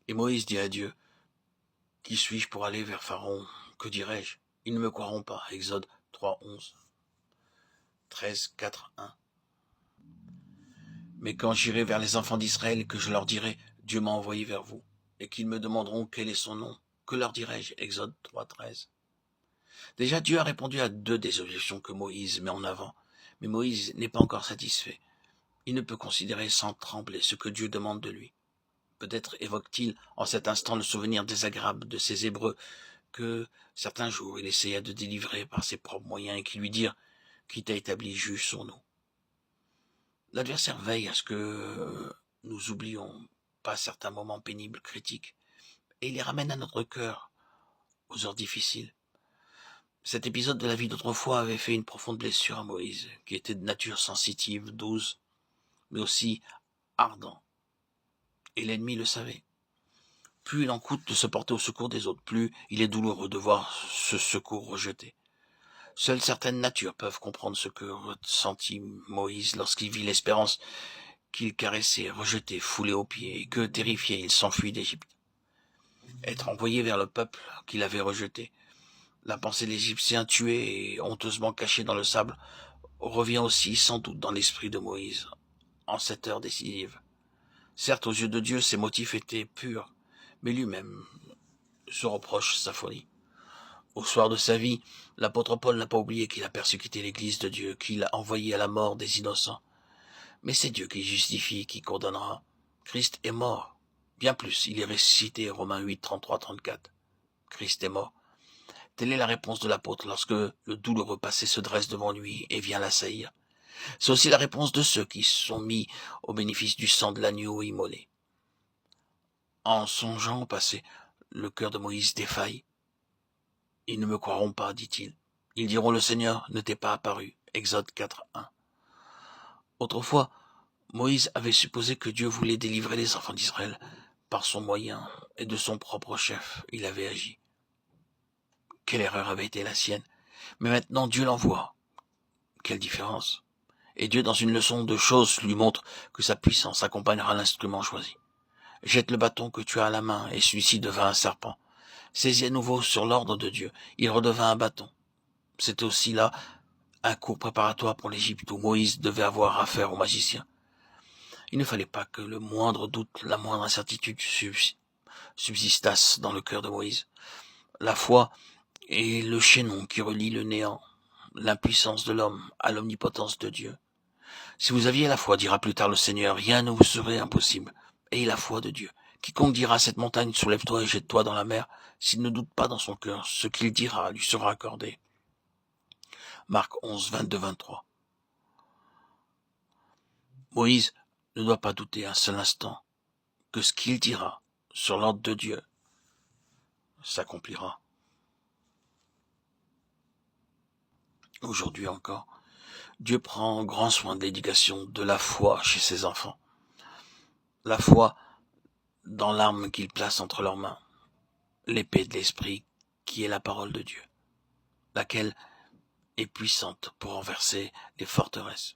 Et Moïse dit à Dieu, « Qui suis-je pour aller vers Pharaon? Que dirai-je? Ils ne me croiront pas. » Exode 3, 11, 13, 4, 1. « Mais quand j'irai vers les enfants d'Israël et que je leur dirai, Dieu m'a envoyé vers vous, et qu'ils me demanderont quel est son nom, que leur dirai-je? » Exode 3, 13. Déjà, Dieu a répondu à 2 des objections que Moïse met en avant. Mais Moïse n'est pas encore satisfait. Il ne peut considérer sans trembler ce que Dieu demande de lui. Peut-être évoque-t-il en cet instant le souvenir désagréable de ces Hébreux que certains jours il essaya de délivrer par ses propres moyens et qui lui dirent « Qui t'a établi juge sur nous ?» L'adversaire veille à ce que nous oublions pas certains moments pénibles, critiques, et il les ramène à notre cœur, aux heures difficiles. Cet épisode de la vie d'autrefois avait fait une profonde blessure à Moïse, qui était de nature sensitive, douce, mais aussi ardent. Et l'ennemi le savait. Plus il en coûte de se porter au secours des autres, plus il est douloureux de voir ce secours rejeté. Seules certaines natures peuvent comprendre ce que ressentit Moïse lorsqu'il vit l'espérance qu'il caressait, rejetée, foulée aux pieds, et que, terrifié, il s'enfuit d'Égypte. Être envoyé vers le peuple qu'il avait rejeté, la pensée de l'Égyptien tué et honteusement caché dans le sable, revient aussi sans doute dans l'esprit de Moïse, en cette heure décisive. Certes, aux yeux de Dieu, ses motifs étaient purs, mais lui-même se reproche sa folie. Au soir de sa vie, l'apôtre Paul n'a pas oublié qu'il a persécuté l'Église de Dieu, qu'il a envoyé à la mort des innocents. Mais c'est Dieu qui justifie, qui condamnera. Christ est mort. Bien plus, il est ressuscité, Romains 8, 33, 34. Christ est mort. Telle est la réponse de l'apôtre lorsque le douloureux passé se dresse devant lui et vient l'assaillir. C'est aussi la réponse de ceux qui sont mis au bénéfice du sang de l'agneau immolé. En songeant au passé, le cœur de Moïse défaille. Ils ne me croiront pas, dit-il. Ils diront, le Seigneur ne t'est pas apparu. Exode 4, 1. Autrefois, Moïse avait supposé que Dieu voulait délivrer les enfants d'Israël par son moyen et de son propre chef. Il avait agi. Quelle erreur avait été la sienne. Mais maintenant Dieu l'envoie. Quelle différence. Et Dieu, dans une leçon de choses, lui montre que sa puissance accompagnera l'instrument choisi. Jette le bâton que tu as à la main, et celui-ci devint un serpent. Saisis à nouveau sur l'ordre de Dieu, il redevint un bâton. C'était aussi là un cours préparatoire pour l'Égypte où Moïse devait avoir affaire aux magiciens. Il ne fallait pas que le moindre doute, la moindre incertitude subsistassent dans le cœur de Moïse. La foi est le chaînon qui relie le néant, l'impuissance de l'homme à l'omnipotence de Dieu. Si vous aviez la foi, dira plus tard le Seigneur, rien ne vous serait impossible. Ayez la foi de Dieu. Quiconque dira à cette montagne, soulève-toi et jette-toi dans la mer, s'il ne doute pas dans son cœur, ce qu'il dira lui sera accordé. Marc 11, 22, 23. Moïse ne doit pas douter un seul instant que ce qu'il dira sur l'ordre de Dieu s'accomplira. Aujourd'hui encore, Dieu prend grand soin de l'éducation de la foi chez ses enfants. La foi dans l'arme qu'il place entre leurs mains, l'épée de l'esprit qui est la parole de Dieu, laquelle est puissante pour renverser les forteresses.